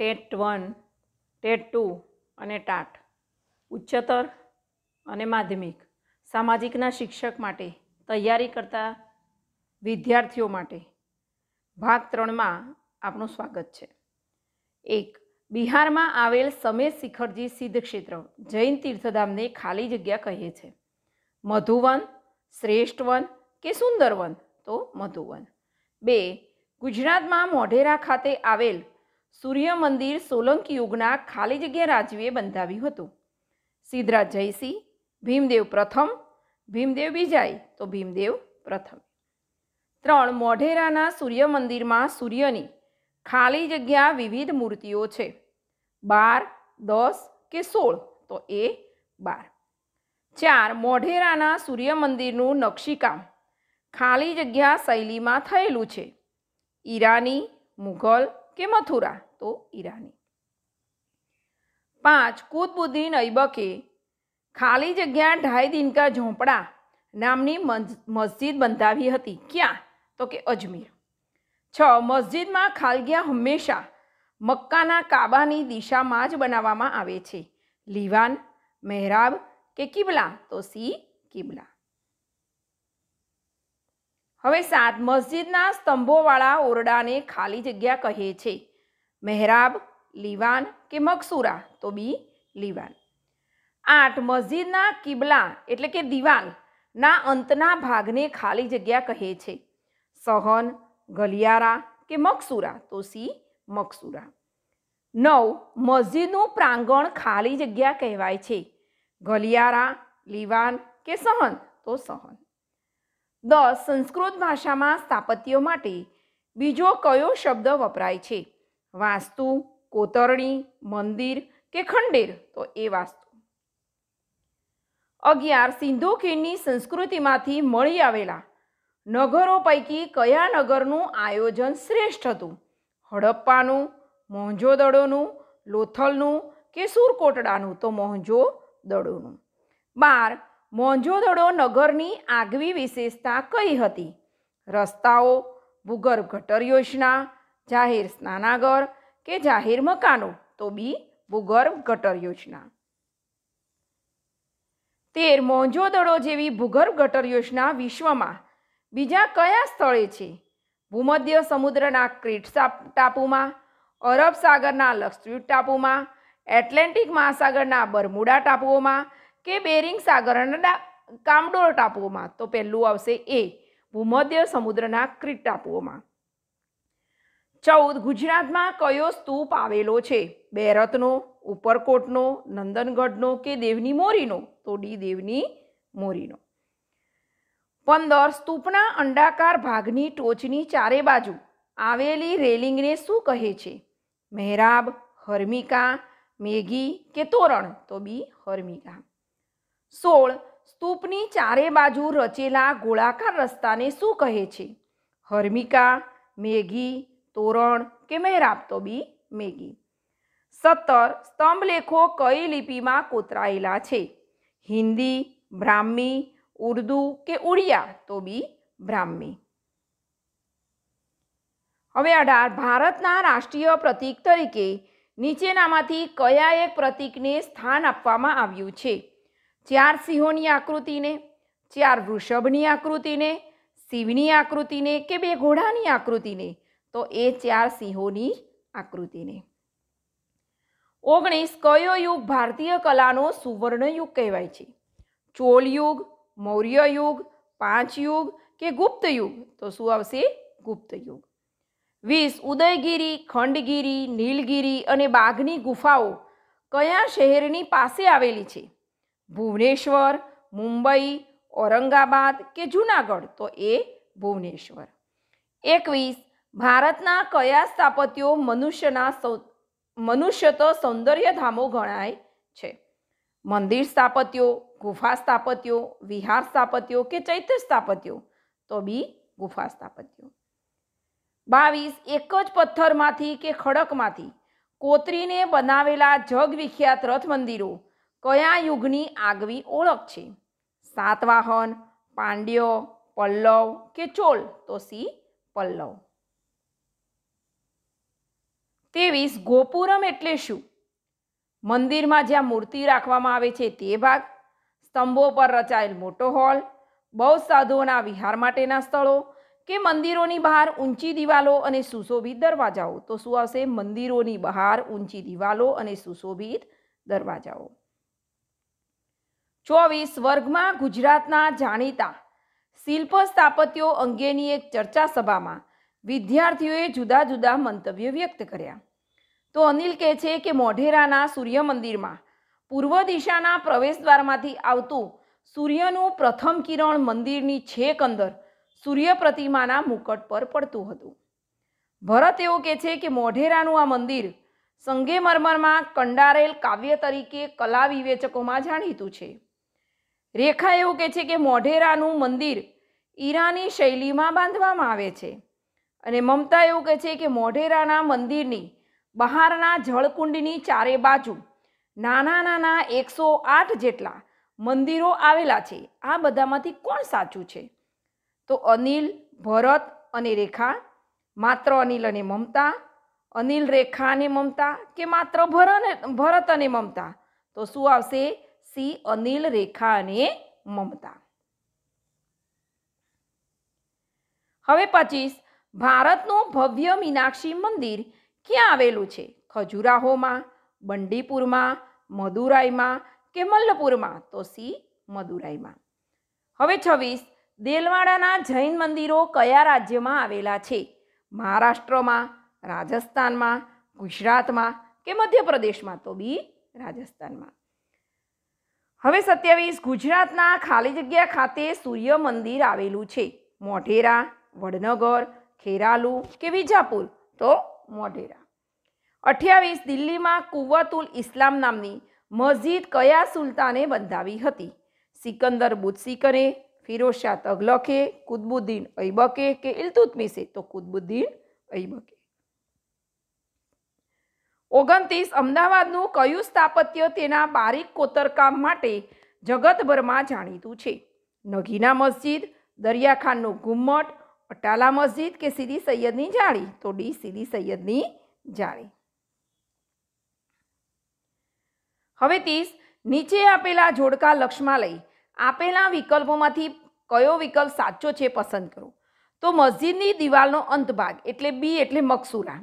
TET 1, TET 2 અને TAT ઉચ્ચતર અને માધ્યમિક સામાજિકના શિક્ષક માટે તૈયારી કરતા વિદ્યાર્થીઓ માટે ભાગ 3માં આપનું સ્વાગત છે. 1. બિહારમાં આવેલ સમેત શિખરજી સિદ્ધ ક્ષેત્ર જૈન તીર્થધામને ખાલી જગ્યા કહે છે. મધુવન, શ્રેષ્ઠ વન કે સુંદર વન? તો મધુવન. 2. ગુજરાતમાં મોઢેરા ખાતે આવેલ સૂર્ય મંદિર સોલંકી યુગના ખાલી જગ્યા રાજવીએ બંધાવ્યું હતું. સિદ્ધરાજ જયસિંહ, ભીમદેવ પ્રથમ, ભીમદેવ બીજાય? તો ભીમદેવ પ્રથમ. 3. મોઢેરાના સૂર્ય મંદિરમાં સૂર્યની ખાલી જગ્યા વિવિધ મૂર્તિઓ છે. 12, 10 કે 16? તો એ 12. 4. મોઢેરાના સૂર્ય મંદિરનું નકશીકામ ખાલી જગ્યા શૈલીમાં થયેલું છે. ઈરાની, મુઘલ કે મથુરા? તો ઈરાની. 5. કુતબુદ્દીન ઐબકે ખાલી જગ્યા ઢાઈ દિનકા ઝોંપડા નામની મસ્જિદ બંધાવી હતી. ક્યાં? તો કે અજમેર. 6. મસ્જિદમાં ખાલગિયા હંમેશા મક્કાના કાબાની દિશામાં જ બનાવવામાં આવે છે. લીવાન, મહેરાબ કે કિબલા? તો સી કિબલા. હવે 7. મસ્જિદના સ્તંભોવાળા ઓરડાને ખાલી જગ્યા કહે છે. મહેરાબ, લીવાન કે મકસૂરા? તો બી લીવાન. 8. મસ્જિદના કિબલા એટલે કે દિવાલના અંતના ભાગને ખાલી જગ્યા કહે છે. સહન, ગલિયારા કે મકસૂરા? તો સી મકસૂરા. 9. મસ્જિદનું પ્રાંગણ ખાલી જગ્યા કહેવાય છે. ગલિયારા, લીવાન કે સહન? તો સહન. 10. સંસ્કૃત ભાષામાં સ્થાપત્ય માટે બીજો કયો શબ્દ વપરાય છે? વાસ્તુ, કોતરણી, મંદિર કે ખંડેર? તો એ વાસ્તુ. 11. સિંધુ ખીણની સંસ્કૃતિમાંથી મળી આવેલા નગરો પૈકી કયા નગરનું આયોજન શ્રેષ્ઠ હતું? હડપ્પાનું, મોહેંજો-દડોનું, લોથલનું કે સુરકોટડાનું? તો મોહેંજો-દડોનું. 12. મોહેંજો-દડો નગરની આગવી વિશેષતા કઈ હતી? રસ્તાઓ, ભૂગર્ભ ગટર યોજના, જાહેર સ્નાનાગર કે જાહેર મકાનો? તો બી ભૂગર્ભ ગટર યોજના. 13. મોહેંજો-દડો જેવી ભૂગર્ભ ગટર યોજના વિશ્વમાં બીજા કયા સ્થળે છે? ભૂમધ્ય સમુદ્રના ક્રીટ ટાપુમાં, અરબ સાગરના લક્ષદ્વીપ ટાપુમાં, એટલાન્ટિક મહાસાગરના બરમુડા ટાપુઓમાં કે બેરિંગ સાગરના કામડોર ટાપુઓમાં? તો પહેલું આવશે એ, ભૂમધ્ય સમુદ્રના ક્રીટ ટાપુઓમાં. 14. ગુજરાતમાં કયો સ્તૂપ આવેલો છે? બેરતનો, ઉપરકોટનો, નંદનગઢનો કે દેવની મોરીનો? તો ડી દેવની મોરીનો. 15. સ્તૂપના અંડાકાર ભાગની ટોચની ચારે બાજુ આવેલી રેલિંગને શું કહે છે? મહેરાબ, હર્મિકા, મેઘી કે તોરણ? તો બી હર્મિકા. 16. સ્તૂપની ચારે બાજુ રચેલા ગોળાકાર રસ્તાને શું કહે છે? હર્મિકા, મેઘી, તોરણ કે મહેરાબ? તો બી મેઘી. 17. સ્તંભલેખો કઈ લિપિમાં કોતરાયેલા છે? હિન્દી, બ્રાહ્મી, ઉર્દુ કે ઉડિયા? તો બી બ્રાહ્મી. હવે 18. ભારતના રાષ્ટ્રીય પ્રતીક તરીકે નીચેનામાંથી કયા એક પ્રતીકને સ્થાન આપવામાં આવ્યું છે? 4 સિંહોની આકૃતિને, 4 વૃષભની આકૃતિને, શિવની આકૃતિને કે 2 ઘોડાની આકૃતિને? તો એ 4 સિંહોની આકૃતિને. 19. કયો યુગ ભારતીય કલાનો સુવર્ણ યુગ કહેવાય છે? ચોલ યુગ, મૌર્ય યુગ, પાંચ યુગ કે ગુપ્ત યુગ? તો શું આવશે? ગુપ્ત યુગ. 20. ઉદયગીરી, ખંડગીરી, નીલગીરી અને બાઘની ગુફાઓ કયા શહેરની પાસે આવેલી છે? ભુવનેશ્વર, મુંબઈ, ઔરંગાબાદ કે જૂનાગઢ? તો એ ભુવનેશ્વર. 21. ભારતના કયા સ્થાપત્યો મનુષ્યત સૌંદર્યધામો ગણાય છે? મંદિર સ્થાપત્યો, ગુફા સ્થાપત્યો, વિહાર સ્થાપત્યો કે ચૈત્ય સ્થાપત્યો? તો બી ગુફા સ્થાપત્યો. 22. એક જ પથ્થરમાંથી કે ખડકમાંથી કોતરીને બનાવેલા જગવિખ્યાત રથ મંદિરો કયા યુગની આગવી ઓળખ છે? સાતવાહન, પાંડ્ય, પલ્લવ કે ચોલ? તો સી પલ્લવ. 23 ગોપુરમ એટલે શું? મંદિરમાં જ્યાં મૂર્તિ રાખવામાં આવે છે તે ભાગ, સ્તંભો પર રચાયેલ મોટો હોલ, બૌદ્ધ સાધુઓના વિહાર માટેના સ્થળો, કે મંદિરોની બહાર ઊંચી દિવાલો અને સુશોભિત દરવાજાઓ? તો શું આવશે? મંદિરોની બહાર ઊંચી દિવાલો અને સુશોભિત દરવાજાઓ. 24 વર્ગમાં ગુજરાતના જાણીતા શિલ્પ સ્થાપત્યો અંગેની એક ચર્ચા સભામાં વિદ્યાર્થીઓએ જુદા જુદા મંતવ્યો વ્યક્ત કર્યા. તો અનિલ કહે છે કે મોઢેરાના સૂર્ય મંદિરમાં પૂર્વ દિશાના પ્રવેશદ્વારમાંથી આવતું સૂર્યનું પ્રથમ કિરણ મંદિરની છેક અંદર સૂર્ય પ્રતિમાના મુકટ પર પડતું હતું. ભરત એવું કહે છે કે મોઢેરાનું આ મંદિર સંગેમરમરમાં કંડારેલ કાવ્ય તરીકે કલા વિવેચકોમાં જાણીતું છે. રેખા એવું કહે છે કે મોઢેરાનું મંદિર ઈરાની શૈલીમાં બાંધવામાં આવે છે. અને મમતા એવું કહે છે કે મોઢેરાના મંદિરની બહારના જળકુંડની ચારે બાજુ નાના નાના 108 જેટલા મંદિરો આવેલા છે. આ બધામાંથી કોણ સાચું છે? તો અનિલ, ભરત અને રેખા, માત્ર અનિલ અને મમતા, અનિલ, રેખા અને મમતા, કે માત્ર ભરત અને મમતા? તો શું આવશે? સી, અનિલ, રેખા અને મમતા. હવે 25 ભારતનું ભવ્ય મીનાક્ષી મંદિર ક્યાં આવેલું છે? ખજુરાહોમાં, બંડીપુરમાં, મદુરાઈમાં કે મલ્લપુરમાં? તો સી, મદુરાઈમાં. હવે 26 દેલવાડાના જૈન મંદિરો કયા રાજ્યમાં આવેલા છે? મહારાષ્ટ્રમાં, રાજસ્થાનમાં, ગુજરાતમાં કે મધ્યપ્રદેશમાં? તો બી, રાજસ્થાનમાં. હવે 27 ગુજરાતના ખાલી જગ્યા ખાતે સૂર્ય મંદિર આવેલું છે. મોઢેરા, વડનગર, ખેરાલુ કે વિજાપુર? તો મોઢેરા. 28 દિલ્હીમાં કુવ્વતુલ ઇસ્લામ નામની મસ્જિદ કયા સુલતાને બંધાવી હતી? સિકંદર બુત્સિકરે, ફિરોઝશાહ તગલકે, કુતબુદ્દીન ઐબકે કે ઇલ્તુત્મિશે? તો કુતબુદ્દીન ઐબકે. 29 અમદાવાદનું કયું સ્થાપત્ય તેના બારીક કોતરકામ માટે જગતભરમાં જાણીતું છે? નગીના મસ્જિદ, દરિયાખાનનું ઘુમ્મટ, અટાલા મસ્જિદ કે સીદી સૈયદની જાળી? તો ડી, સીદી સૈયદની જાળી. હવે 30 નીચે આપેલા જોડકા લક્ષમાં લઈ આપેલા વિકલ્પોમાંથી કયો વિકલ્પ સાચો છે પસંદ કરો. તો મસ્જિદની દિવાલનો અંત ભાગ એટલે બી એટલે મકસૂરા,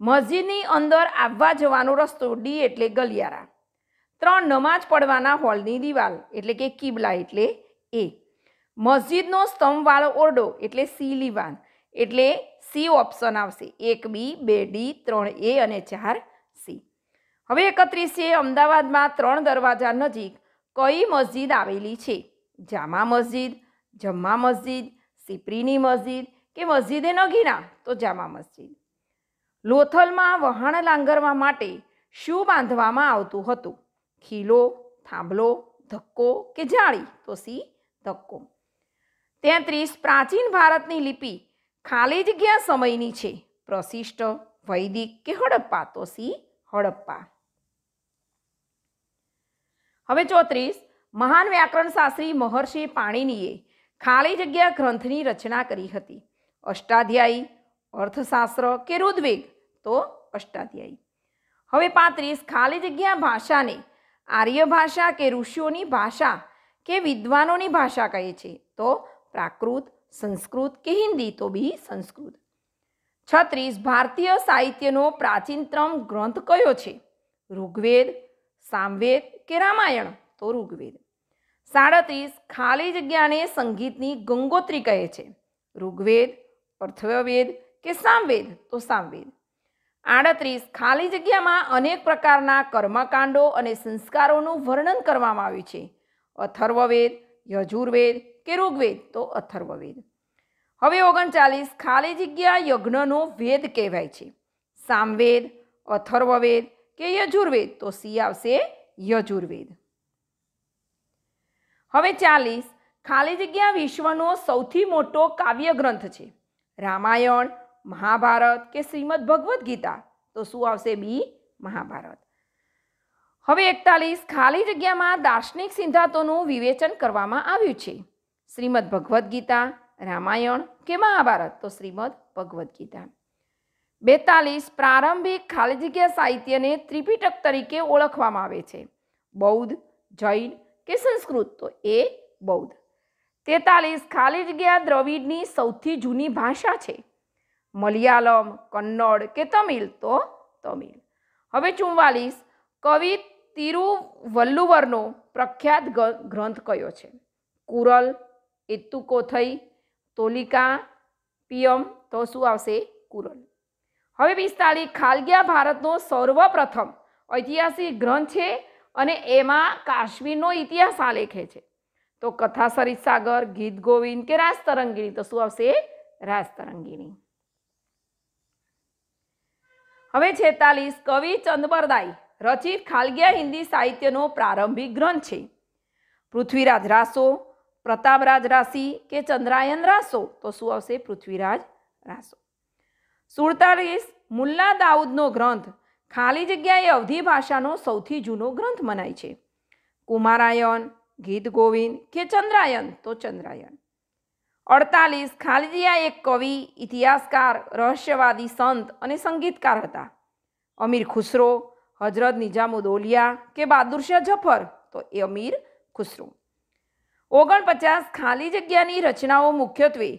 મસ્જિદની અંદર આવવા જવાનો રસ્તો ડી એટલે ગલિયારા, 3 નમાજ પડવાના હોલની દિવાલ એટલે કે કિબલા એટલે એ, મસ્જિદનો સ્તંભવાળો ઓરડો એટલે સી લીવાન એટલે સી ઓપ્શન આવશે. 1 બી, 2 ડી, 3 એ અને 4 સી. હવે 31 છે અમદાવાદમાં 3 દરવાજા નજીક કઈ મસ્જિદ આવેલી છે? જામા મસ્જિદ, જમ્મા મસ્જિદ, સિપ્રીની મસ્જિદ કે મસ્જિદે નગીના? તો જામા મસ્જિદ. લોથલમાં વહાણ લાંગરવા માટે શું બાંધવામાં આવતું હતું? ખીલો, થાંભલો, ધક્કો કે જાળી? તો સી, ધક્કો. 33 પ્રાચીન ભારતની લિપિ ખાલી જગ્યા સમયની છે? પ્રશિષ્ટ, વૈદિક કે હડપ્પા? તો સી, હડપ્પા. હવે 34 મહાન વ્યાકરણ શાસ્ત્રી મહર્ષિ પાણિનીએ ખાલી જગ્યા ગ્રંથની રચના કરી હતી? અષ્ટાધ્યાયી, અર્થશાસ્ત્ર કે ઋગ્વેદ? તો અષ્ટાધ્યાયી. હવે 35 ખાલી જગ્યા ભાષાને આર્ય ભાષા કે ઋષિઓની ભાષા કે વિદ્વાનોની ભાષા કહે છે? તો પ્રાકૃત, સંસ્કૃત કે હિન્દી? તો બી, સંસ્કૃત. 36 ભારતીય સાહિત્યનો પ્રાચીનતમ ગ્રંથ કયો છે? ઋગ્વેદ, સામવેદ કે રામાયણ? તો ઋગ્વેદ. 37 ખાલી જગ્યાને સંગીતની ગંગોત્રી કહે છે? ઋગ્વેદ, અથર્વવેદ કે સામવેદ? તો સામવેદ. 38 ખાલી જગ્યામાં અનેક પ્રકારના કર્મકાંડો અને સંસ્કારોનું વર્ણન કરવામાં આવ્યું છે? અથર્વવેદ, યજુર્વેદ કે ઋગ્વેદ? તો અથર્વવેદ. હવે 39 ખાલી જગ્યા યજ્ઞનો વેદ કહેવાય છે? સામવેદ, અથર્વવેદ કે યજુર્વેદ? તો સી આવશે, યજુર્વેદ. હવે 40 ખાલી જગ્યા વિશ્વનો સૌથી મોટો કાવ્ય ગ્રંથ છે? રામાયણ, મહાભારત કે શ્રીમદ ભગવદ્ ગીતા? તો શું આવશે? બી, મહાભારત. હવે 41 ખાલી જગ્યામાં દાર્શનિક સિદ્ધાંતોનું વિવેચન કરવામાં આવ્યું છે? શ્રીમદ ભગવદ્ ગીતા, રામાયણ કે મહાભારત? તો શ્રીમદ ભગવદ્ ગીતા. 42 પ્રારંભિક ખાલી જગ્યા સાહિત્યને ત્રિપિટક તરીકે ઓળખવામાં આવે છે. બૌદ્ધ, જૈન કે સંસ્કૃત? તો એ બૌદ્ધ. 43 ખાલી જગ્યા દ્રવિડની સૌથી જૂની ભાષા છે. મલયાલમ, કન્નડ કે તમિલ? તો તમિલ. હવે 44 કવિ તિરુવલ્લુવરનો પ્રખ્યાત ગ્રંથ કયો છે? કુરલ, એત્તુકોથઈ, તોલિકા પિયમ? તો શું આવશે? કુરલ. હવે 45 ખાલગિયા ભારતનો સર્વપ્રથમ ઐતિહાસિક ગ્રંથ છે અને એમાં કાશ્મીરનો ઇતિહાસ આલેખે છે. તો કથા સરિત સાગર, ગીત ગોવિંદ કે રાસતરંગીણી? તો શું આવશે? રાસતરંગીણી. હવે 46 કવિ ચંદબરદાઈ રચિત ખાલગિયા હિન્દી સાહિત્યનો પ્રારંભિક ગ્રંથ છે. પૃથ્વીરાજ રાસો, પ્રતાપરાજ રાસી કે ચંદ્રાયન રાસો? તો શું આવશે? પૃથ્વીરાજ રાસો. 47 મુલ્લા દાઉદનો ગ્રંથ ખાલી જગ્યાએ અવધી ભાષાનો સૌથી જૂનો ગ્રંથ મનાય છે. કુમારાયન, ગીત ગોવિંદ કે ચંદ્રાયન? તો ચંદ્રાયન. 48 ખાલજીયા એક કવિ, ઇતિહાસકાર, રહસ્યવાદી, સંત અને સંગીતકાર હતા. અમીર ખુસરો, હજરત નિજામુદ્દૌલિયા કે બહાદુરશાહ જફર? તો એ અમીર ખુસરો. 49 ખાલી જગ્યાની રચનાઓ મુખ્યત્વે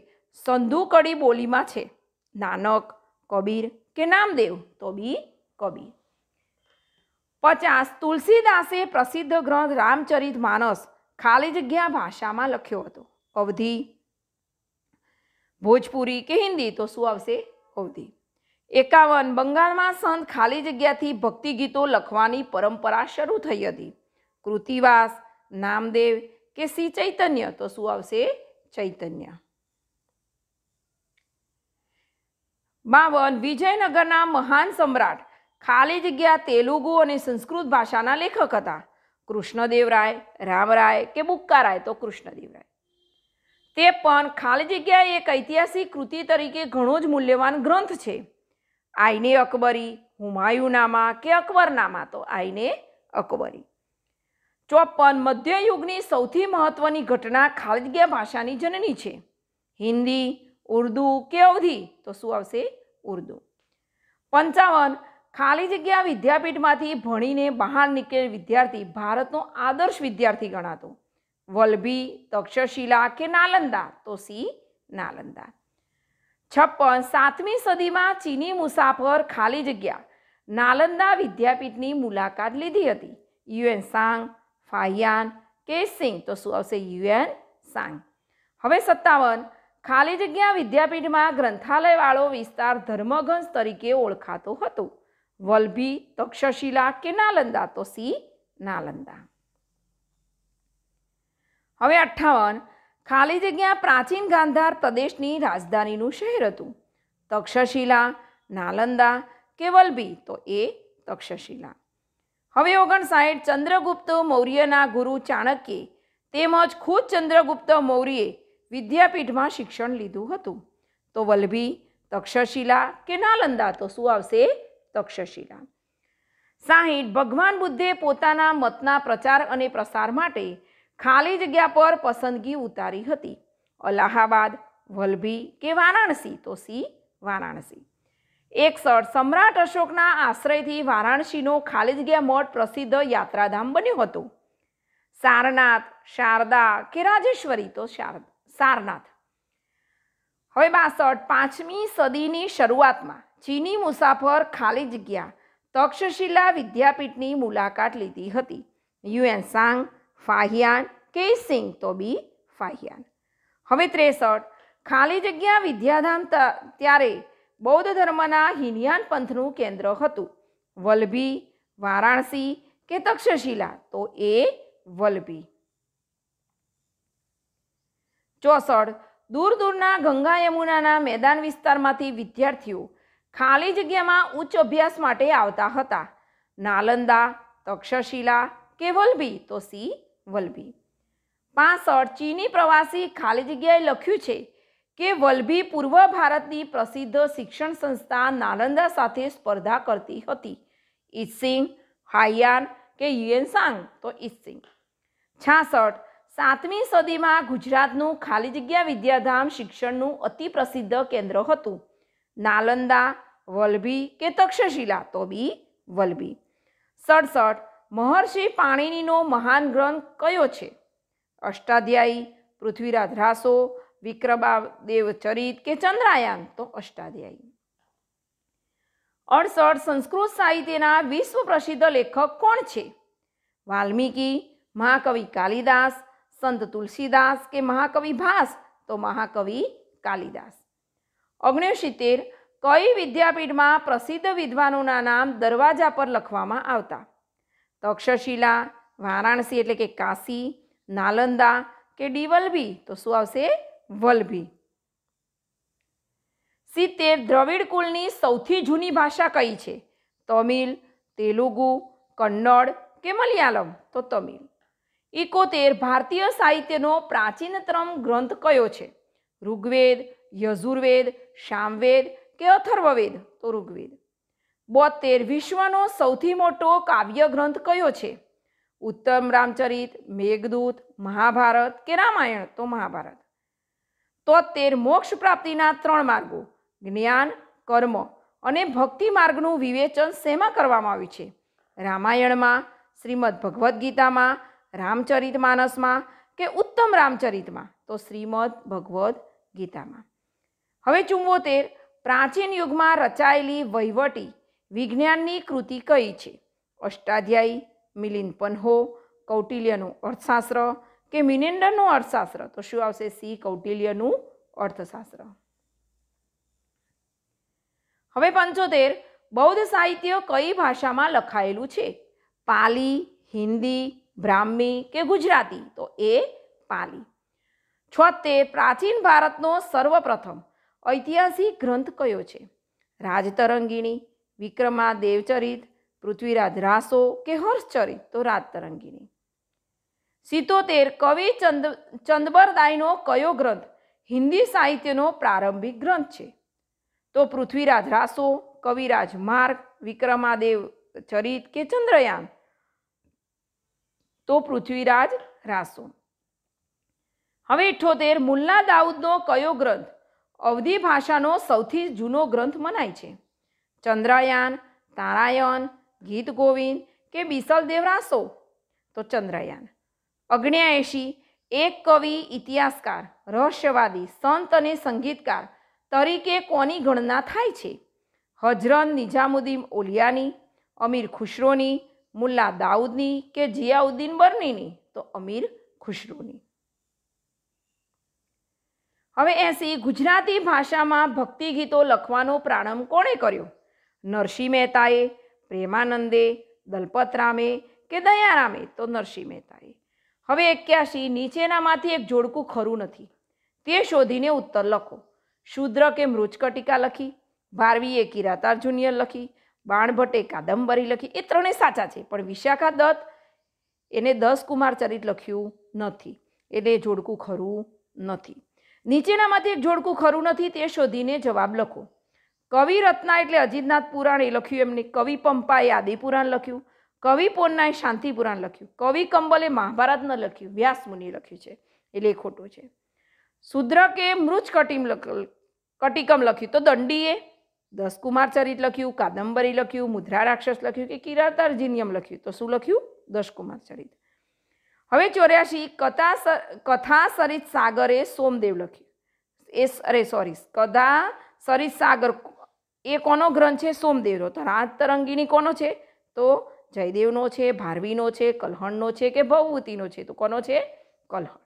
સંધુ કડી બોલીમાં છે. નાનક, કબીર કે નામદેવ? તો બી કબીર. 50 તુલસીદાસે પ્રસિદ્ધ ગ્રંથ રામચરિત માનસ ખાલી જગ્યા ભાષામાં લખ્યો હતો. અવધી, ભોજપુરી કે હિન્દી? તો શું આવશે? અવધી. 51 બંગાળમાં સંત ખાલી જગ્યાથી ભક્તિ ગીતો લખવાની પરંપરા શરૂ થઈ હતી. કૃતિવાસ, નામદેવ કે શ્રી ચૈતન્ય? તો શું આવશે? ચૈતન્ય. 52 વિજયનગરના મહાન સમ્રાટ ખાલી જગ્યા તેલુગુ અને સંસ્કૃત ભાષાના લેખક હતા. કૃષ્ણદેવરાય, રામરાય કે બુક્કારાય? તો કૃષ્ણદેવરાય. 53 ખાલી જગ્યા એક ઐતિહાસિક કૃતિ તરીકે ઘણો જ મૂલ્યવાન ગ્રંથ છે. આઈને અકબરી, હુમાયુનામા કે અકબરનામા? તો આઈને અકબરી. 54 મધ્યયુગની સૌથી મહત્વની ઘટના ખાલી જગ્યા ભાષાની જનની છે. હિન્દી, ઉર્દુ કે અવધી? તો શું આવશે? ઉર્દુ. 55 ખાલી જગ્યા વિદ્યાપીઠમાંથી ભણીને બહાર નીકળેલ વિદ્યાર્થી ભારતનો આદર્શ વિદ્યાર્થી ગણાતો. વલ્લભી, તક્ષશિલા કે નાલંદા? તો સી નાલંદા. 56 7મી સદીમાં ચીની મુસાફર ખાલી જગ્યા નાલંદા વિદ્યાપીઠની મુલાકાત લીધી હતી. યુએન સાંગ, ફાહિયાન કે સિંગ? તો શું આવશે? યુએન સાંગ. હવે 57 ખાલી જગ્યા વિદ્યાપીઠમાં ગ્રંથાલયવાળો વિસ્તાર ધર્મગંજ તરીકે ઓળખાતો હતો. વલ્લભી, તક્ષશિલા કે નાલંદા? તો સી નાલંદા. હવે 58 ખાલી જગ્યા પ્રાચીન ગાંધાર પ્રદેશની રાજધાનીનું શહેર હતું. તક્ષશિલા, નાલંદા કે વલ્લભી? તો એ તક્ષશિલા. હવે 59 ચંદ્રગુપ્ત મૌર્યના ગુરુ ચાણક્યે તેમજ ખુદ ચંદ્રગુપ્ત મૌર્યે વિદ્યાપીઠમાં શિક્ષણ લીધું હતું. તો વલ્લભી, તક્ષશિલા કે નાલંદા? તો શું આવશે? તક્ષશિલા. 60 ભગવાન બુદ્ધે પોતાના મતના પ્રચાર અને પ્રસાર માટે ખાલી જગ્યા પર પસંદગી ઉતારી હતી. અલ્હાબાદ, વલ્લભી કે વારાણસી? તો સી વારાણસી. 61 સમ્રાટ અશોકના આશ્રયથી વારાણસીનો ખાલી જગ્યા મઠ પ્રસિદ્ધ યાત્રાધામ બન્યો હતો. સારનાથ, શારદા કે રાજેશ્વરી? તો સારનાથ. હવે 62 5મી સદીની શરૂઆતમાં ચીની મુસાફર ખાલી જગ્યા તક્ષશિલા વિદ્યાપીઠની મુલાકાત લીધી હતી. યુએન સાંગ, ફાહિયાન કે સિંગ? તો બી ફાહિયાન. હવે 63 ખાલી જગ્યા વિદ્યાધામ ત્યારે બૌદ્ધ ધર્મના હિનયાન પંથનું કેન્દ્ર હતું. વલ્લભી, વારાણસી કે તક્ષશિલા? તો એ વલ્લભી. 64 દૂર દૂરના ગંગા યમુનાના મેદાન વિસ્તારમાંથી વિદ્યાર્થીઓ ખાલી જગ્યામાં ઉચ્ચ અભ્યાસ માટે આવતા હતા. નાલંદા, તક્ષશિલા કે વલ્લભી? તો સી વલ્લભી. 65 ચીની પ્રવાસી ખાલી જગ્યાએ લખ્યું છે કે વલ્લભી પૂર્વ ભારતની પ્રસિદ્ધ શિક્ષણ સંસ્થા નાલંદા સાથે સ્પર્ધા કરતી હતી. ઈત્સિંગ, હાયાન કે યુએન સાંગ? તો ઈત્સિંગ. 66 7મી સદીમાં ગુજરાતનું ખાલી જગ્યા વિદ્યાધામ શિક્ષણનું અતિ પ્રસિદ્ધ કેન્દ્ર હતું. નાલંદા, વલ્લભી કે તક્ષશિલા? તો બી વલ્લભી. 67 મહર્ષિ પાણિનીનો મહાન ગ્રંથ કયો છે? અષ્ટાધ્યાયી, પૃથ્વીરાજ રાસો, વિક્રમાદેવ ચરિત કે ચંદ્રાયન? તો અષ્ટાધ્યાયી. 68 સંસ્કૃત સાહિત્યના વિશ્વ પ્રસિદ્ધ લેખક કોણ છે? વાલ્મીકી, મહાકવિ કાલિદાસ, સંત તુલસીદાસ કે મહાકવિ ભાસ? તો મહાકવિ કાલિદાસ. 69 કઈ વિદ્યાપીઠમાં પ્રસિદ્ધ વિદ્વાનોના નામ દરવાજા પર લખવામાં આવતા? તક્ષશિલા, વારાણસી એટલે કે કાશી, નાલંદા કે વલ્લભી? તો શું આવશે? વલ્લભી. 70 દ્રવિડ કુળની સૌથી જૂની ભાષા કઈ છે? તમિલ, તેલુગુ, કન્નડ કે મલયાલમ? તો તમિલ. 71 ભારતીય સાહિત્યનો પ્રાચીનતમ ગ્રંથ કયો છે? ઋગ્વેદ, યજુર્વેદ, સામવેદ કે અથર્વવેદ? તો ઋગ્વેદ. 72 વિશ્વનો સૌથી મોટો કાવ્ય ગ્રંથ કયો છે? ઉત્તમ રામચરિત, મેઘદૂત, મહાભારત કે રામાયણ? તો મહાભારત. 73 મોક્ષ પ્રાપ્તિના 3 માર્ગો જ્ઞાન, કર્મ અને ભક્તિ માર્ગનું વિવેચન શેમાં કરવામાં આવ્યું છે? રામાયણમાં, શ્રીમદ ભગવદ્ ગીતામાં, રામચરિત માનસમાં કે ઉત્તમ રામચરિતમાં? તો શ્રીમદ ભગવદ્ ગીતામાં. હવે 74 પ્રાચીન યુગમાં રચાયેલી વહીવટી વિજ્ઞાનની કૃતિ કઈ છે? અષ્ટાધ્યાયી, મિલિંદ પન્હો, કૌટિલ્યનું અર્થશાસ્ત્ર કે મિનેન્ડરનું અર્થશાસ્ત્ર? તો શું આવશે? સી કૌટિલ્યનું અર્થશાસ્ત્ર. હવે 75 બૌદ્ધ સાહિત્ય કઈ ભાષામાં લખાયેલું છે? પાલી, હિન્દી, બ્રાહ્મી કે ગુજરાતી? તો એ પાલી. 76 પ્રાચીન ભારતનો સર્વપ્રથમ ઐતિહાસિક ગ્રંથ કયો છે? રાજતરંગિણી, વિક્રમાદેવ ચરિત, પૃથ્વીરાજ રાસો કે હર્ષચરિત? તો રાજતરંગિણી. 77 કવિ ચંદબરદાઈનો કયો ગ્રંથ હિન્દી સાહિત્યનો પ્રારંભિક ગ્રંથ છે? તો પૃથ્વીરાજ રાસો, કવિરાજ માર્ગ, વિક્રમાદેવ ચરિત કે ચંદ્રયાન? તો પૃથ્વીરાજ રાસો. હવે 78 મુલ્લા દાઉદનો કયો ગ્રંથ અવધી ભાષાનો સૌથી જૂનો ગ્રંથ મનાય છે? ચંદ્રયાન, તારાયણ, ગીત ગોવિંદ કે બિસલદેવ રાસો? તો ચંદ્રયાન. 79 એક કવિ, ઇતિહાસકાર, રહસ્યવાદી, સંત અને સંગીતકાર તરીકે કોની ગણના થાય છે? હજરત નિઝામુદ્દીન ઓલિયાની, અમીર ખુશરોની, મુલ્લા દાઉદની કે જિયાઉદ્દીન બર્નીની? તો અમીર ખુશરોની. હવે 80 ગુજરાતી ભાષામાં ભક્તિ ગીતો લખવાનો પ્રારંભ કોણે કર્યો? નરસિંહ મહેતાએ, પ્રેમાનંદે, દલપતરામે કે દયારામે? તો નરસિંહ મહેતાએ. હવે 81 નીચેનામાંથી એક જોડકું ખરું નથી તે શોધીને ઉત્તર લખો. શૂદ્ર કે મૃચકટિકા લખી, ભારવીએ કિરાતાર્જુનીય લખી, બાણભટ્ટે કાદંબરી લખી. એ ત્રણેય સાચા છે, પણ વિશાખા દત્ત એને 10 કુમાર ચરિત લખ્યું નથી, એટલે જોડકું ખરું નથી. નીચેનામાંથી એક જોડકું ખરું નથી તે શોધીને જવાબ લખો. કવિ રત્ના એટલે અજીતનાથ પુરાણ એ લખ્યું એમને, કવિ પંપાએ આદિપુરાણ લખ્યું, કવિ પોન્નાએ શાંતિ પુરાણ લખ્યું, કવિ કંબલે મહાભારત ન લખ્યું, વ્યાસ મુનિએ લખ્યું છે, એટલે એ ખોટું છે. શુદ્ર કે મૃચકટિકમ લખ્યું? તો દંડીએ 10 કુમાર ચરિત લખ્યું, કાદંબરી લખ્યું, મુદ્રા રાક્ષસ લખ્યું કે કિરાતાર્જુનીયમ લખ્યું? તો શું લખ્યું? 10 કુમાર ચરિત. હવે 84 કથા સરિત સાગરે સોમદેવ લખ્યું. કથા સરિત સાગર એ કોનો ગ્રંથ છે? સોમદેવનો. તો રાજતરંગિણી કોનો છે? તો જયદેવનો છે, ભારવીનો છે, કલ્હણનો છે કે ભવભૂતિનો છે? તો કોનો છે? કલ્હણ.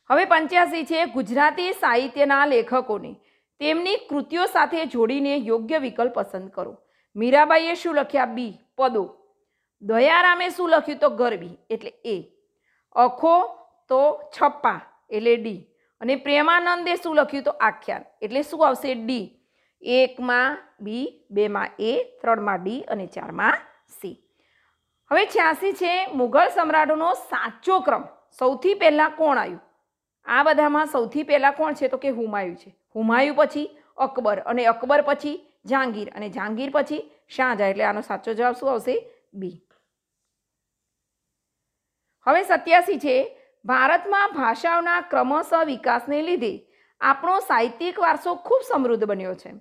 હવે 85 છે ગુજરાતી સાહિત્યના લેખકોને તેમની કૃતિઓ સાથે જોડીને યોગ્ય વિકલ્પ પસંદ કરો. મીરાબાઈએ શું લખ્યા? બી પદો. દયારામે શું લખ્યું? તો ગરબી એટલે એ. અખો તો છપ્પા એટલે ડી. અને પ્રેમાનંદે શું લખ્યું? તો આખ્યાન એટલે શું આવશે? ડી. 1માં બી, 2માં એ, 3માં ડી અને 4માં સી. હવે 86 છે મુઘલ સમ્રાટોનો સાચો ક્રમ સૌથી પહેલાં કોણ આવ્યું? આ બધામાં સૌથી પહેલાં કોણ છે? તો કે હુમાયુ છે. હુમાયુ પછી અકબર, અને અકબર પછી જહાંગીર, અને જહાંગીર પછી શાહજહાં, એટલે આનો સાચો જવાબ શું આવશે? બી. હવે 87 છે ભારતમાં ભાષાઓના ક્રમશઃ વિકાસને લીધે આપણો સાહિત્યિક વારસો ખૂબ સમૃદ્ધ બન્યો છે.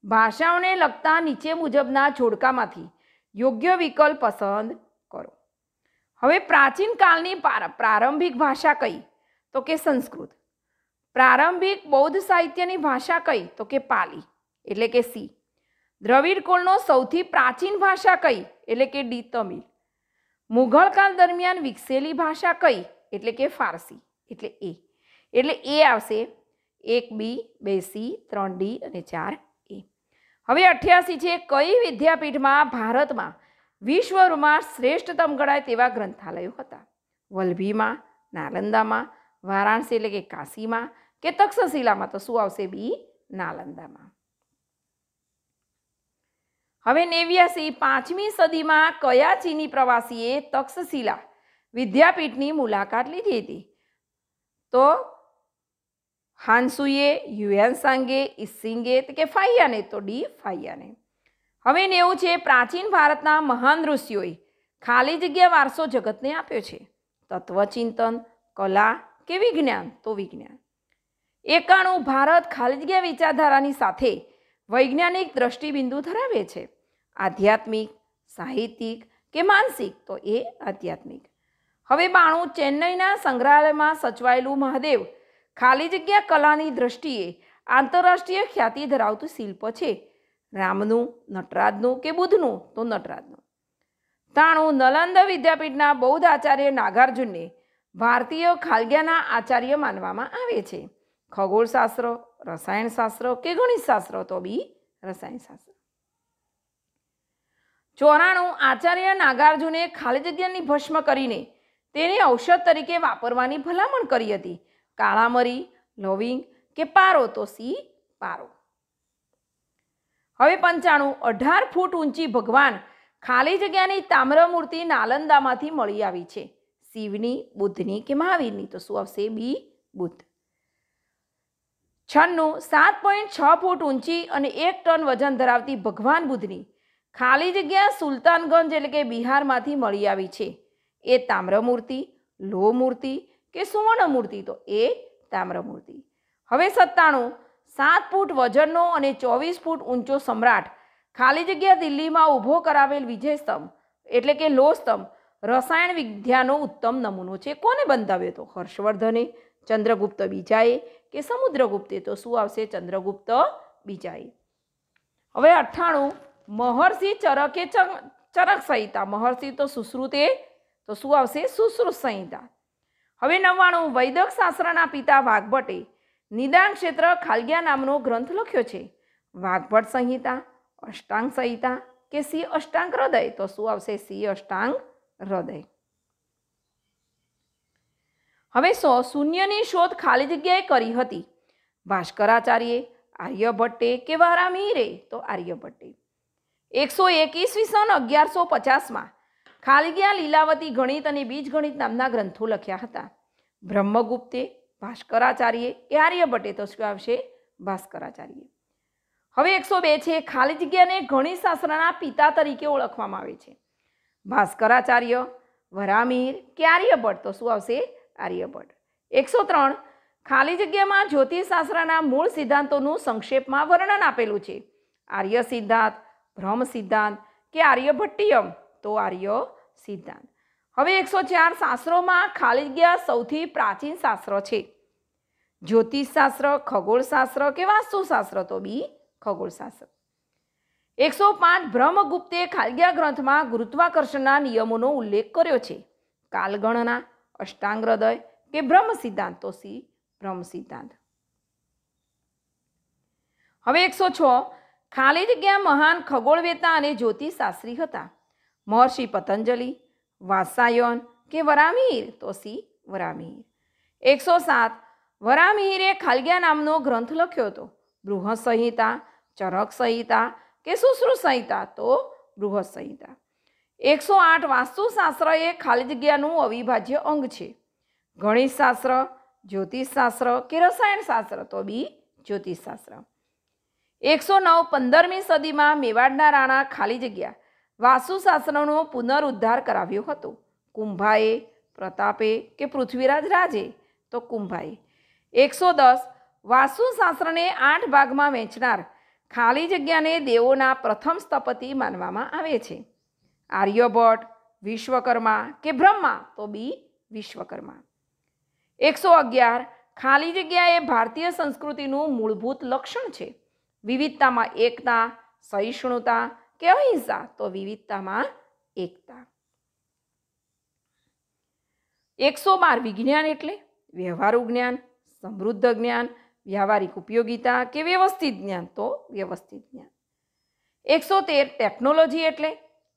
ભાષાઓને લગતા નીચે મુજબના જોડકામાંથી યોગ્ય વિકલ્પ પસંદ કરો. હવે પ્રાચીન કાળની પ્રારંભિક ભાષા કઈ? તો કે સંસ્કૃત. પ્રારંભિક બૌદ્ધ સાહિત્યની ભાષા કઈ? તો કે પાલી એટલે કે સી. દ્રવિડ કુળનો સૌથી પ્રાચીન ભાષા કઈ? એટલે કે ડી તમિલ. મુઘલ કાળ દરમિયાન વિકસેલી ભાષા કઈ? એટલે કે ફારસી એટલે એ. એટલે એ આવશે 1 બી 2 સી 3 ડી અને 4 એ. હવે 88 છે, કઈ વિદ્યાપીઠમાં ભારતમાં વિશ્વમાં શ્રેષ્ઠતમ ગણાય તેવા ગ્રંથાલયો હતા? વલભીમાં, નાલંદામાં, વારાણસી એટલે કે કાશીમાં કે તક્ષશિલામાં? તો શું આવશે? બી નાલંદામાં. હવે 89 5મી સદીમાં કયા ચીની પ્રવાસીએ તક્ષશિલા વિદ્યાપીઠની મુલાકાત લીધી હતી? તો હાનસુએ, યુએનસાંગે, ઇસિંગે કે ફાહિયાને? તો ડી ફાહિયાને. હવે 90 છે, પ્રાચીન ભારતના મહાન ઋષિઓએ ખાલી જગ્યા વારસો જગતને આપ્યો છે. તત્વચિંતન, કલા કે વિજ્ઞાન? તો વિજ્ઞાન. 91 ભારત ખાલી જગ્યા વિચારધારાની સાથે વૈજ્ઞાનિક દ્રષ્ટિબિંદુ ધરાવે છે. આધ્યાત્મિક, સાહિત્યિક કે માનસિક? તો એ આધ્યાત્મિક. હવે 92 ચેન્નઈના સંગ્રહાલયમાં સચવાયેલું મહાદેવ ખાલી જગ્યા કલાની દ્રષ્ટિએ આંતરરાષ્ટ્રીય ખ્યાતિ ધરાવતું શિલ્પ છે. રામનું, નટરાજનું કે બુદ્ધનું? તો નટરાજનું. 93 નાલંદા વિદ્યાપીઠના બૌદ્ધ આચાર્ય નાગાર્જુનને ભારતીય ખાલગ્યાના આચાર્ય માનવામાં આવે છે. ખગોળશાસ્ત્ર, રસાયણશાસ્ત્ર કે ગણિતશાસ્ત્ર? તો બી રસાયણશાસ્ત્ર. 94 આચાર્ય નાગાર્જુને ખાલી જગ્યાની ભસ્મ કરીને તેને ઔષધ તરીકે વાપરવાની ભલામણ કરી હતી. કાળામરી, લવિંગ કે પારો? તો સી પારો. હવે 95 18 ફૂટ ઊંચી ભગવાન ખાલી જગ્યાની તામ્ર મૂર્તિ નાલંદામાંથી મળી આવી છે. શિવની, બુદ્ધની કે મહાવીરની? તો શું આવશે? બી બુદ્ધ. 96 7.6 ફૂટ ઊંચી અને 1 ટન વજન ધરાવતી ભગવાન બુદ્ધની ખાલી જગ્યા સુલતાનગંજ એટલે કે બિહારમાંથી મળી આવી છે. એ તામ્ર મૂર્તિ, લોહ મૂર્તિ કે સુવર્ણ મૂર્તિ? તો એ તામ્ર મૂર્તિ. હવે 97 7 ફૂટ વજનનો અને 24 ફૂટ ઊંચો સમ્રાટ ખાલી જગ્યા દિલ્હીમાં ઊભો કરાવેલ વિજય સ્તંભ એટલે કે લોહ સ્તંભ રસાયણ વિદ્યાનો ઉત્તમ નમૂનો છે. કોને બંધાવ્યો? તો હર્ષવર્ધને, ચંદ્રગુપ્ત બીજાએ કે સમુદ્રગુપ્તે? તો શું આવશે? ચંદ્રગુપ્ત બીજાએ. હવે 98 મહર્ષિ ચરકે ચરક સંહિતા. મહર્ષિ તો સુશ્રુતે? તો શું આવશે? સુશ્રુત સંહિતા. હવે 99 વૈદક શાસ્ત્રના પિતા વાઘભટ્ટે નિદાન ક્ષેત્ર ખાલગ્યા નામનો ગ્રંથ લખ્યો છે. વાઘભટ્ટ સંહિતા, અષ્ટાંગ સંહિતા કે સી અષ્ટાંગ હૃદય? તો શું આવશે? સી અષ્ટાંગ હૃદય. હવે 100 શૂન્યની શોધ ખાલી જગ્યાએ કરી હતી. ભાસ્કરાચાર્યે, આર્યભટ્ટે કે વારામિહિરે? તો આર્યભટ્ટે. 101 ઈસવીસન 1150માં ખાલી જગ્યા લીલાવતી ગણિત અને બીજગણિત નામના ગ્રંથો લખ્યા હતા. બ્રહ્મગુપ્તે, ભાસ્કરાચાર્યે કે આર્યભટ્ટે? તો શું આવશે? ભાસ્કરાચાર્યે. હવે 102 છે, ખાલી જગ્યાને ગણિતશાસ્ત્રના પિતા તરીકે ઓળખવામાં આવે છે. ભાસ્કરાચાર્ય, વરામિહિર કે આર્યભટ્ટ? તો શું આવશે? આર્યભટ્ટ. 103 ખાલી જગ્યામાં જ્યોતિષશાસ્ત્રના મૂળ સિદ્ધાંતોનું સંક્ષેપમાં વર્ણન આપેલું છે. આર્ય સિદ્ધાંત, બ્રહ્મ સિદ્ધાંત કે આર્યભટ્ટિયમ? તો આર્ય સિદ્ધાંત. હવે 104 શાસ્ત્રોમાં ખાલી જગ્યા સૌથી પ્રાચીન શાસ્ત્ર છે. જ્યોતિષશાસ્ત્ર, ખગોળશાસ્ત્ર કે વાસ્તુશાસ્ત્ર? તો બી ખગોળશાસ્ત્ર. 105 બ્રહ્મગુપ્તે ખાલી જગ્યા ગ્રંથમાં ગુરુત્વાકર્ષણના નિયમોનો ઉલ્લેખ કર્યો છે. કાલગણના, અષ્ટાંગ હૃદય કે બ્રહ્મ સિદ્ધાંત? તો સી બ્રહ્મ સિદ્ધાંત. હવે 106 ખાલી જગ્યા મહાન ખગોળવેતા અને જ્યોતિષશાસ્ત્રી હતા. મહર્ષિ પતંજલિ, વાત્સાયન કે વરામિહિર? તો સી વરામિહિર. 107 વરામિહિરે ખાલગ્યા નામનો ગ્રંથ લખ્યો હતો. બૃહદ સંહિતા, ચરક સંહિતા કે સુશ્રુત સંહિતા? તો બૃહદ સંહિતા. 108 વાસ્તુશાસ્ત્ર એ ખાલી જગ્યાનું અવિભાજ્ય અંગ છે. ગણિતશાસ્ત્ર, જ્યોતિષશાસ્ત્ર કે રસાયણશાસ્ત્ર? તો બી જ્યોતિષશાસ્ત્ર. 109 15મી સદીમાં મેવાડના રાણા ખાલી જગ્યા વાસ્તુશાસ્ત્રનો પુનરુદ્ધાર કરાવ્યો હતો. કુંભાએ, પ્રતાપે કે પૃથ્વીરાજ રાજે? તો કુંભાએ. 110 વાસ્તુશાસ્ત્રને 8 ભાગમાં વહેંચનાર ખાલી જગ્યાને દેવોના પ્રથમ સ્થપતિ માનવામાં આવે છે. આર્યભટ્ટ, વિશ્વકર્મા કે બ્રહ્મા? તો બી વિશ્વકર્મા. 111 ખાલી જગ્યા એ ભારતીય સંસ્કૃતિનું મૂળભૂત લક્ષણ છે. વિવિધતામાં એકતા, સહિષ્ણુતા કે અહિંસા? તો વિવિધતામાં એકતા. 112 વિજ્ઞાન એટલે વ્યવહારુ જ્ઞાન, સમૃદ્ધ જ્ઞાન, વ્યવહારિક ઉપયોગિતા કે વ્યવસ્થિત જ્ઞાન? તો વ્યવસ્થિત જ્ઞાન. 113 ટેકનોલોજી એટલે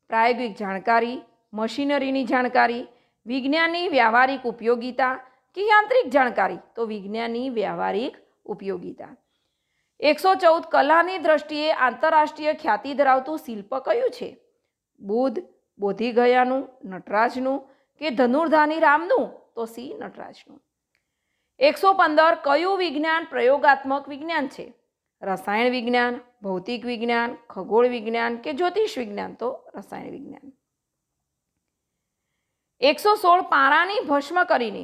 પ્રાયોગિક જાણકારી, મશીનરીની જાણકારી, વિજ્ઞાનની વ્યવહારિક ઉપયોગિતા કે યાંત્રિક જાણકારી? તો વિજ્ઞાનની વ્યવહારિક ઉપયોગિતા. 114 કલાની દ્રષ્ટિએ આંતરરાષ્ટ્રીય ખ્યાતિ ધરાવતું શિલ્પ કયું છે? બુદ્ધ, બોધિગયાનું, નટરાજનું કે ધનુર્ધારી રામનું? તો સી નટરાજનું. 115 કયું વિજ્ઞાન પ્રયોગાત્મક વિજ્ઞાન છે? રસાયણ વિજ્ઞાન, ભૌતિક વિજ્ઞાન, ખગોળ વિજ્ઞાન કે જ્યોતિષ વિજ્ઞાન? તો રસાયણ વિજ્ઞાન. 116 પારાની ભસ્મ કરીને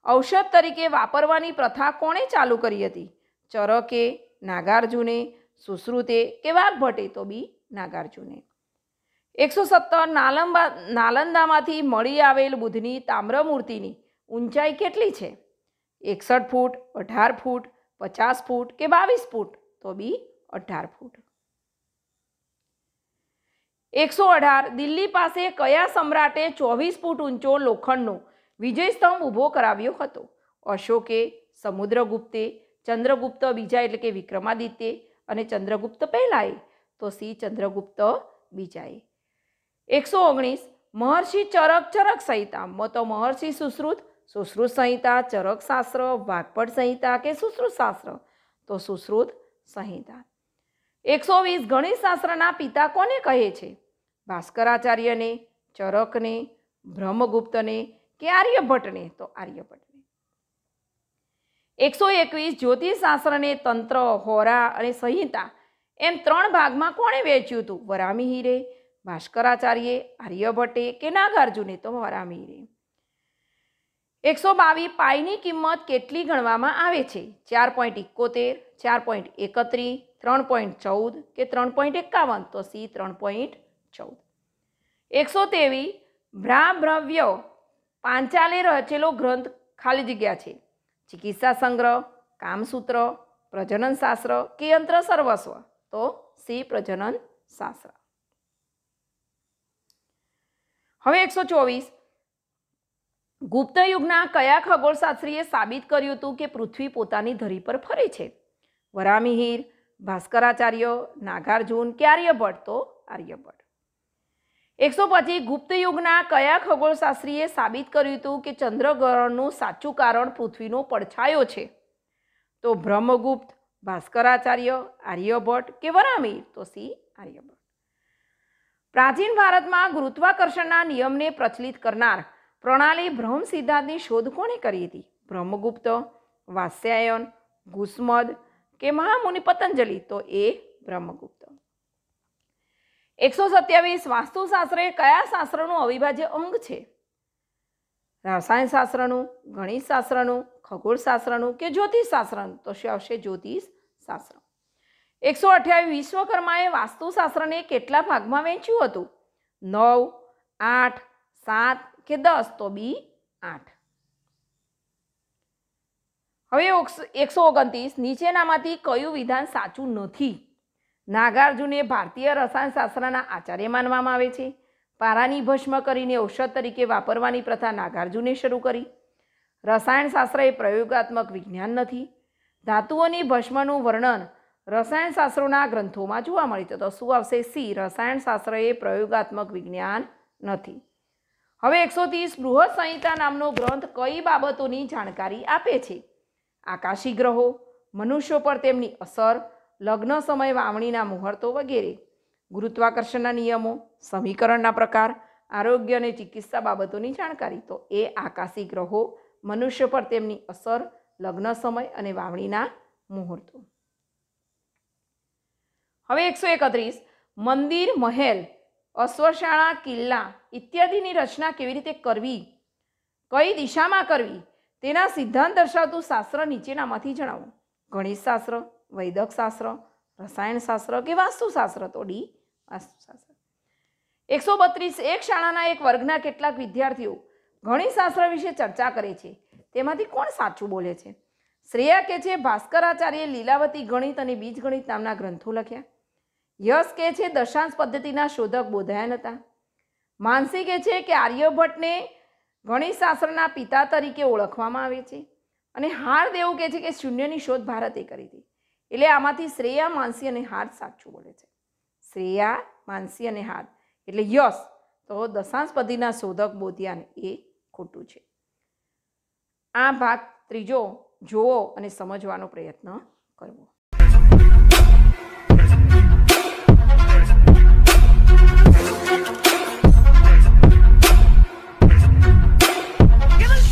ઔષધ તરીકે વાપરવાની પ્રથા કોણે ચાલુ કરી હતી? ચરકે, નાગાર્જુને, સુશ્રુતે કે વાઘભટ્ટે? તો બી નાગાર્જુને. 117 નાલંદામાંથી મળી આવેલ બુદ્ધની તામ્ર મૂર્તિની ઊંચાઈ કેટલી છે? 61 ફૂટ, 18 ફૂટ, 50 ફૂટ કે 22 ફૂટ? તો બી 18 ફૂટ. 118 દિલ્હી પાસે કયા સમ્રાટે 24 ફૂટ ઊંચો લોખંડનો વિજય સ્તંભ ઊભો કરાવ્યો હતો? અશોકે, સમુદ્રગુપ્તે, ચંદ્રગુપ્ત બીજા એટલે કે વિક્રમાદિત્ય અને ચંદ્રગુપ્ત પહેલાએ? તો સી ચંદ્રગુપ્ત બીજાએ. 119 મહર્ષિ ચરક સંહિતા? તો મહર્ષિ સુશ્રુત, સુશ્રુત સંહિતા, ચરક શાસ્ત્ર, વાઘભટ્ટ સંહિતા કે સુશ્રુત શાસ્ત્ર? તો સુશ્રુત સંહિતા. 120 ગણિત શાસ્ત્રના પિતા કોને કહે છે? ભાસ્કરાચાર્યને, ચરકને, બ્રહ્મગુપ્તને કે આર્યભટ્ટને? તો આર્યભટ્ટને. 121 જ્યોતિષશાસ્ત્રને તંત્ર, હોરા અને સંહિતા એમ 3 ભાગમાં કોણે વહેંચ્યું હતું? વરામિહિરે, ભાસ્કરાચાર્યે, આર્યભટ્ટે કે નાગાર્જુને? તો વરામિહિરે. 122 પાઈની કિંમત કેટલી ગણવામાં આવે છે? 4.71, 4.31, 3.14 કે 3.51? તો સી 3.14. 123 બ્રાહ્મવ્ય પાંચાલે રચેલો ગ્રંથ ખાલી જગ્યા છે. ચિકિત્સા સંગ્રહ, કામસૂત્ર, પ્રજનન શાસ્ત્ર કે યંત્ર સર્વસ્વ? તો સી પ્રજનન શાસ્ત્ર. હવે 124 ગુપ્ત યુગના કયા ખગોળશાસ્ત્રીએ સાબિત કર્યું હતું કે પૃથ્વી પોતાની ધરી પર ફરે છે? વરામિહિર, ભાસ્કરાચાર્ય, નાગાર્જુન કે આર્યભટ્ટ? તો આર્યભટ્ટ. 125 ગુપ્ત યુગના કયા ખગોળશાસ્ત્રીએ સાબિત કર્યું હતું કે ચંદ્રગ્રહણનું સાચું કારણ પૃથ્વીનો પડછાયો છે? તો બ્રહ્મગુપ્ત, ભાસ્કરાચાર્ય, આર્યભટ્ટ કે વરામિહિર? તો સી આર્યભટ્ટ. પ્રાચીન ભારતમાં ગુરુત્વાકર્ષણના નિયમને પ્રચલિત કરનાર પ્રણાલી બ્રહ્મ સિદ્ધાંતની શોધ કોણે કરી હતી? બ્રહ્મગુપ્ત, વાત્સ્યાયન, ગુસ્મદ કે મહામુનિ પતંજલિ? તો એ બ્રહ્મગુપ્ત. 127 વાસ્તુશાસ્ત્ર એ કયા શાસ્ત્રનું અવિભાજ્ય અંગ છે? રસાયણશાસ્ત્રનું, ગણિતશાસ્ત્રનું, ખગોળશાસ્ત્રનું કે જ્યોતિષશાસ્ત્રનું? તો શું આવશે? જ્યોતિષશાસ્ત્ર. 128 વિશ્વકર્માએ વાસ્તુશાસ્ત્રને કેટલા ભાગમાં વહેંચ્યું હતું? 9, 8, 7 કે 10? તો બી 8. હવે 129 નીચેનામાંથી કયું વિધાન સાચું નથી? નાગાર્જુને ભારતીય રસાયણશાસ્ત્રના આચાર્ય માનવામાં આવે છે. પારાની ભસ્મ કરીને ઔષધ તરીકે વાપરવાની પ્રથા નાગાર્જુને શરૂ કરી. રસાયણશાસ્ત્ર એ પ્રયોગાત્મક વિજ્ઞાન નથી. ધાતુઓની ભસ્મનું વર્ણન રસાયણશાસ્ત્રોના ગ્રંથોમાં જોવા મળે છે. તો શું આવશે? સી રસાયણશાસ્ત્ર એ પ્રયોગાત્મક વિજ્ઞાન નથી. હવે 130 બૃહદ સંહિતા નામનો ગ્રંથ કઈ બાબતોની જાણકારી આપે છે? આકાશી ગ્રહો, મનુષ્યો પર તેમની અસર, લગ્ન સમય વાવણીના મુહૂર્તો વગેરે. ગુરુત્વાકર્ષણના નિયમો, સમીકરણના પ્રકાર, આરોગ્ય અને ચિકિત્સા બાબતોની જાણકારી. તો એ આકાશી ગ્રહો, મનુષ્ય પર તેમની અસર, લગ્ન સમય અને વાવણીના મુહૂર્તો. હવે 131 મંદિર, મહેલ, અશ્વશાળા, કિલ્લા ઇત્યાદિની રચના કેવી રીતે કરવી, કઈ દિશામાં કરવી તેના સિદ્ધાંત દર્શાવતું શાસ્ત્ર નીચેનામાંથી જણાવો. ગણિતશાસ્ત્ર, વૈદકશાસ્ત્ર, રસાયણશાસ્ત્ર કે વાસ્તુશાસ્ત્ર? તો ડી વાસ્તુશાસ્ત્ર. 132 એક શાળાના એક વર્ગના કેટલાક વિદ્યાર્થીઓ ગણિતશાસ્ત્ર વિશે ચર્ચા કરે છે, તેમાંથી કોણ સાચું બોલે છે? શ્રેયા કહે છે ભાસ્કરાચાર્યે લીલાવતી ગણિત અને બીજગણિત નામના ગ્રંથો લખ્યા. યશ કહે છે દશાંશ પદ્ધતિના શોધક બોધાયન હતા. માનસી કહે છે કે આર્યભટ્ટને ગણિતશાસ્ત્રના પિતા તરીકે ઓળખવામાં આવે છે. અને હાર્દ એવું કહે છે કે શૂન્યની શોધ ભારતે કરી હતી. એટલે આમાંથી શ્રેયા, માનસી અને હાર્દ સાચું બોલે છે. શ્રેયા, માનસી અને હાર્દ. એટલે યશ તો દશાંશ પદ્ધતિના શોધક બોધાયન એ ખોટું છે. આ ભાગ ત્રીજો જોવો અને સમજવાનો પ્રયત્ન કરવો. Give us